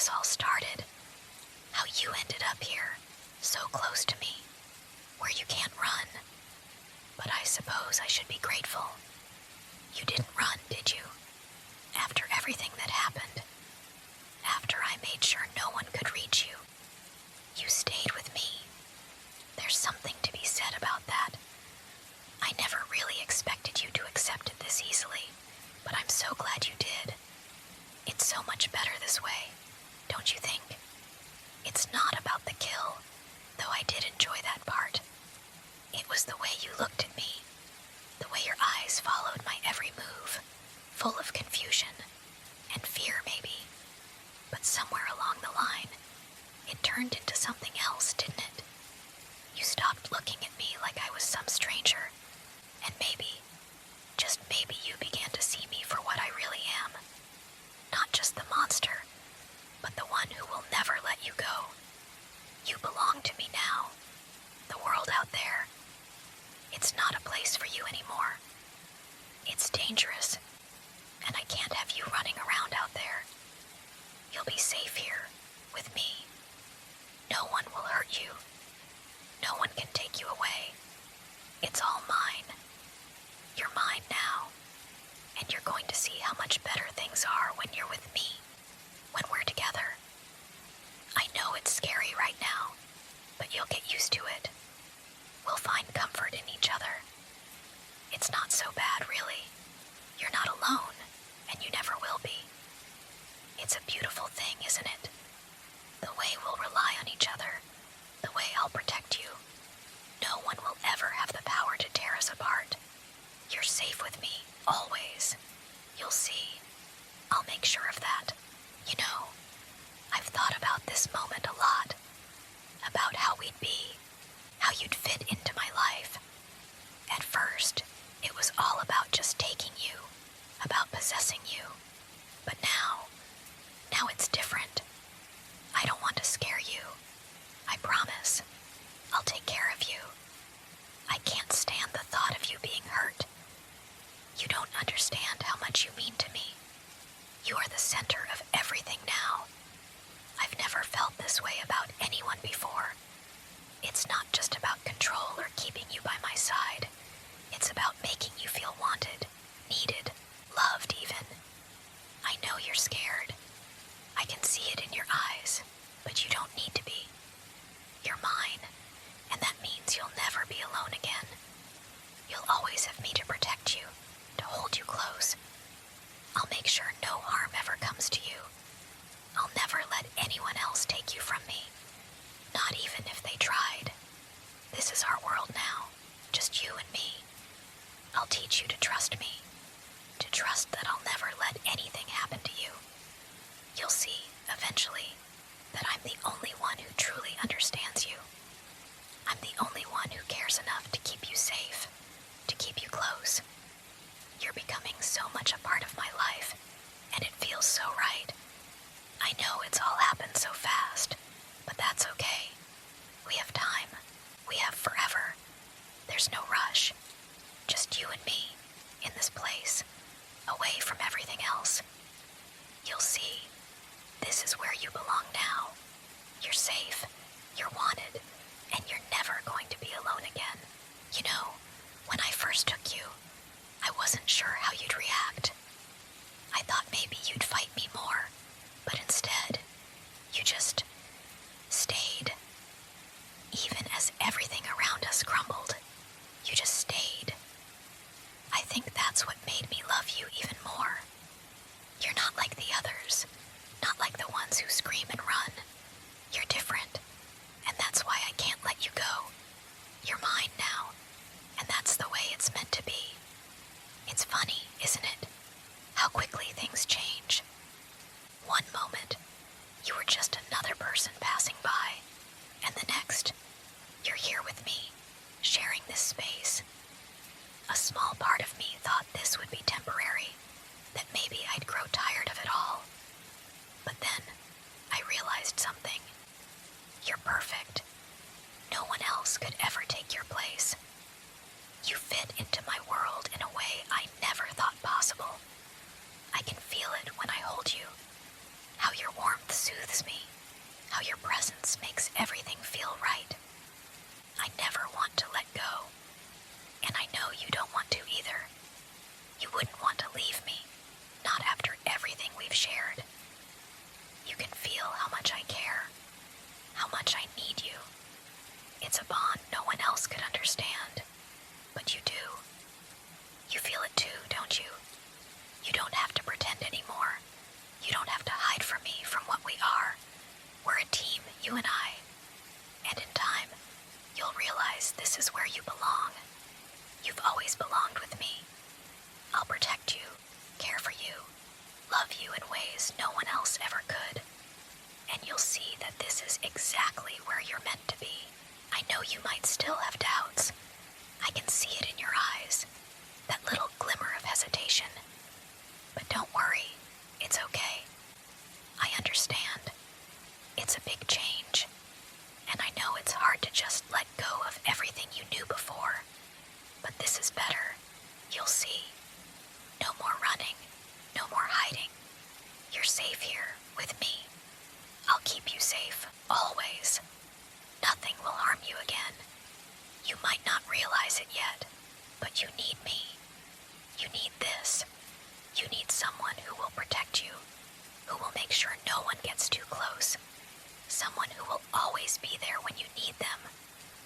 this all started. How you ended up here, so close to me, where you can't run. But I suppose I should be grateful. You didn't run, did you? After everything that happened, after I made sure no one could reach you, you stayed with me. There's something to be said about that. I never really expected you to accept it this easily, but I'm so glad you did. It's so much better this way, don't you think? It's not about the kill, though I did enjoy that part. It was the way you looked at me, the way your eyes followed my every move, full of confusion and fear maybe. But somewhere along the line, it turned into something else, didn't it? You stopped looking at me like I was some stranger, and maybe, just maybe you began to see me for what I really am. Not just the monster, but the one who will never let you go. You belong to me now. The world out there, it's not a place for you anymore. It's dangerous, and I can't have you running around out there. You'll be safe here, with me. No one will hurt you. No one can take you away. It's all mine. You're mine now, and you're going to see how much better things are when you're with me, when we're together. I know it's scary right now, but you'll get used to it. We'll find comfort in each other. It's not so bad, really. You're not alone, and you never will be. It's a beautiful thing, isn't it? The way we'll rely on each other, the way I'll protect you. No one will ever have the power to tear us apart. You're safe with me, always. You'll see. I'll make sure of that. You know, I've thought about this moment a lot. About how we'd be, how you'd fit into my life. At first, it was all about just taking you, about possessing you. But now it's different. I don't want to scare you. I promise. I'll take care of you. I can't stand the thought of you being hurt. You don't understand how much you mean to me. You are the center of everything now. I've never felt this way about anyone before. It's not just about control or keeping you by my side. It's about making you feel wanted, needed, loved even. I know you're scared. I can see it in your eyes, but you don't need to be. You're mine, and that means you'll never be alone again. You'll always have me to protect you, to hold you close. I'll make sure no harm ever comes to you. I'll never let anyone else take you from me, not even if they tried. This is our world now, just you and me. I'll teach you to trust me, to trust that I'll never let anything happen to you. You'll see, eventually, that I'm the only one who truly understands you. I'm the only one who cares enough to keep you safe, to keep you close. You're becoming so much a part of my life, and it feels so right. I know it's all happened so fast, but that's okay. We have time. We have forever. There's no rush. Just you and me, in this place, away from everything else. You'll see. This is where you belong now. You're safe, you're wanted, and you're never going to be alone again. You know, when I first took you, I wasn't sure how you'd react. I thought maybe you'd fight me more, but instead, you just stayed. Even as everything around us crumbled, you just stayed. I think that's what made me love you even more. You're not like the others, not like the ones who scream and run. You're different, and that's why I can't let you go. You're mine now, and that's the way it's meant to be. It's funny, isn't it? How quickly things change. One moment, you were just another person passing by, and the next, you're here with me, sharing this space. A small part of me thought this would be temporary, that maybe I'd grow tired of it all. But then, I realized something. You're perfect. No one else could ever take your place. You fit into my world in a way I never thought possible. I can feel it when I hold you. How your warmth soothes me, how your presence makes everything feel right. I never want to let go, and I know you don't want to either. You wouldn't want to leave me, not after everything we've shared. You can feel how much I care, how much I need you. It's a bond no one else could understand, but you do. You feel it too, don't you? You don't have to pretend anymore. You don't have to hide from me from what we are. We're a team, you and I. And in time, you'll realize this is where you belong. You've always belonged with me. I'll protect you, care for you, love you in ways no one else ever could. And you'll see that this is exactly where you're meant to be. I know you might still have doubts. I can see it in your eyes, that little glimmer of hesitation. But don't worry, it's okay. I understand. It's a big change, and I know it's hard to just let go of everything you knew before. But this is better. You'll see. No more running, no more hiding. You're safe here with me. I'll keep you safe, always. Nothing will harm you again. You might not realize it yet, but you need me. You need this. You need someone who will protect you, who will make sure no one gets too close. Someone who will always be there when you need them,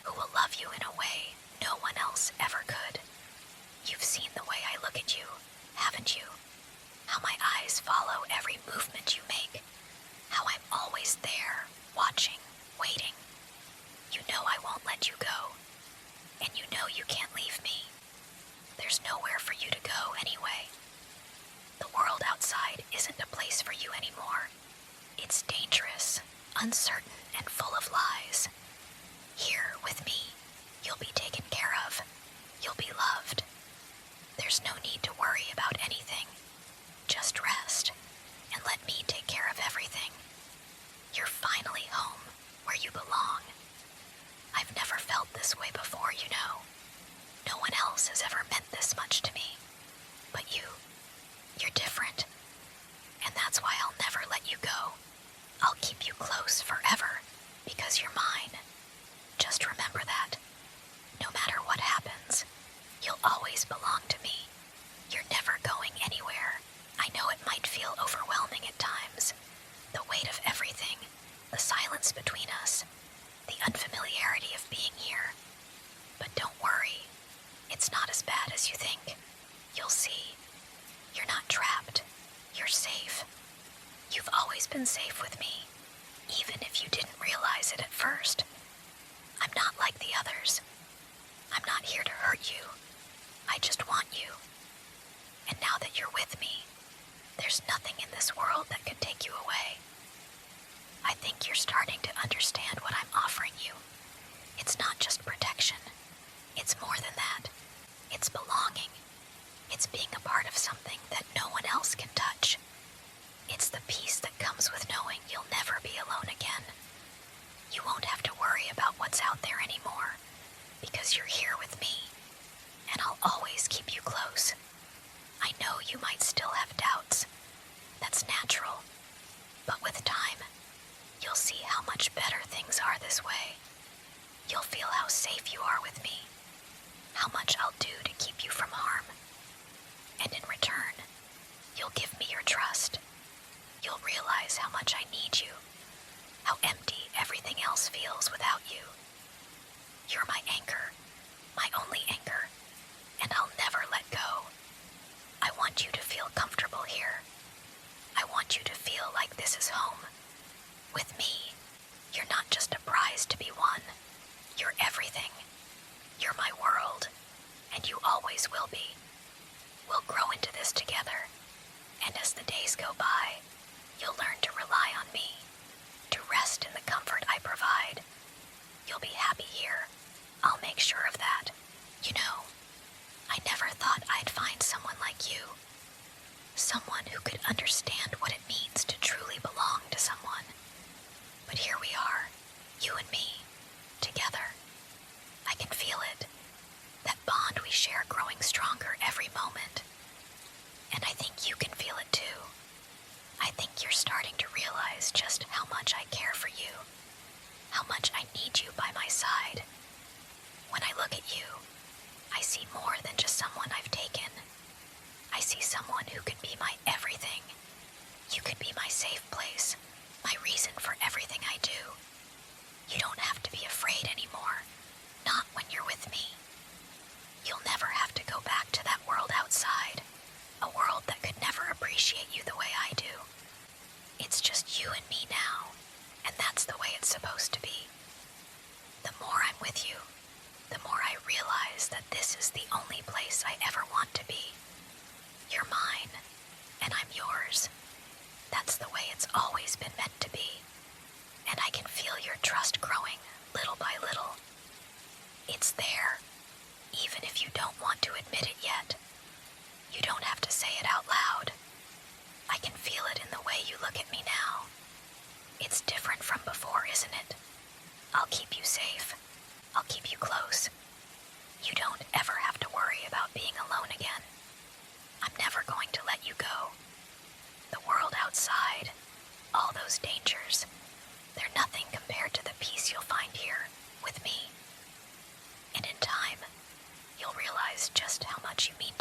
who will love you in a way no one else ever could. You've seen the way I look at you, haven't you? How my eyes follow every movement you make. How I'm always there, watching, waiting. You know I won't let you go, and you know you can't leave me. There's nowhere for you to go anyway. The world outside isn't a place for you anymore. It's dangerous, uncertain, and full of lies. Here, with me, you'll be taken care of. You'll be loved. There's no need to worry about anything. Just rest, and let me take care of everything. You're finally home, where you belong. I've never felt this way before, you know. No one else has ever meant this much to me. But you're different. And that's why I'll never let you go. I'll keep you close forever, because you're mine. Just remember that. No matter what happens, you'll always belong to me. You're never going anywhere. I know it might feel overwhelming at times. The weight of everything, the silence between us, the unfamiliarity of being here. But don't worry. It's not as bad as you think. You'll see. You're not trapped. You're safe. You've always been safe with me, even if you didn't realize it at first. I'm not like the others. I'm not here to hurt you. I just want you. And now that you're with me, there's nothing in this world that could take you away. I think you're starting to understand what I'm offering you. It's not just protection. It's more than that. It's belonging. It's being a part of something that no one else can touch. It's the peace that comes with knowing you'll never be alone again. You won't have to worry about what's out there anymore, because you're here with me, and I'll always keep you close. I know you might still have doubts. That's natural. But with time, you'll see how much better things are this way. You'll feel how safe you are with me, how much I'll do to keep you from harm. And in return, you'll give me your trust. You'll realize how much I need you, how empty everything else feels without you. You're my anchor, my only anchor, and I'll never let go. I want you to feel comfortable here. I want you to feel like this is home. With me, you're not just a prize to be won. You're everything. You're my world, and you always will be. We'll grow into this together, and as the days go by, you'll learn to rely on me, to rest in the comfort I provide. You'll be happy here. I'll make sure of that. You know, I never thought I'd find someone like you. Someone who could understand what it means to truly belong to someone. But here we are, you and me, together. I can feel it, that bond we share growing stronger every moment. And I think you can feel it too. I safe place, my reason for everything I do. You don't have to be afraid anymore, not when you're with me. You'll never have to go back to that world outside, a world that could never appreciate you the way I do. It's just you and me now, and that's the way it's supposed to be. The more I'm with you, the more I realize that this is the only place I ever want to be. You're mine, and I'm yours. That's the way it's always been meant to be. And I can feel your trust growing, little by little. It's there, even if you don't want to admit it yet. You don't have to say it out loud. I can feel it in the way you look at me now. It's different from before, isn't it? I'll keep you safe. I'll keep you close. You don't ever have to worry about being alone again. I'm never going to let you go. The world outside, all those dangers, they're nothing compared to the peace you'll find here, with me. And in time, you'll realize just how much you mean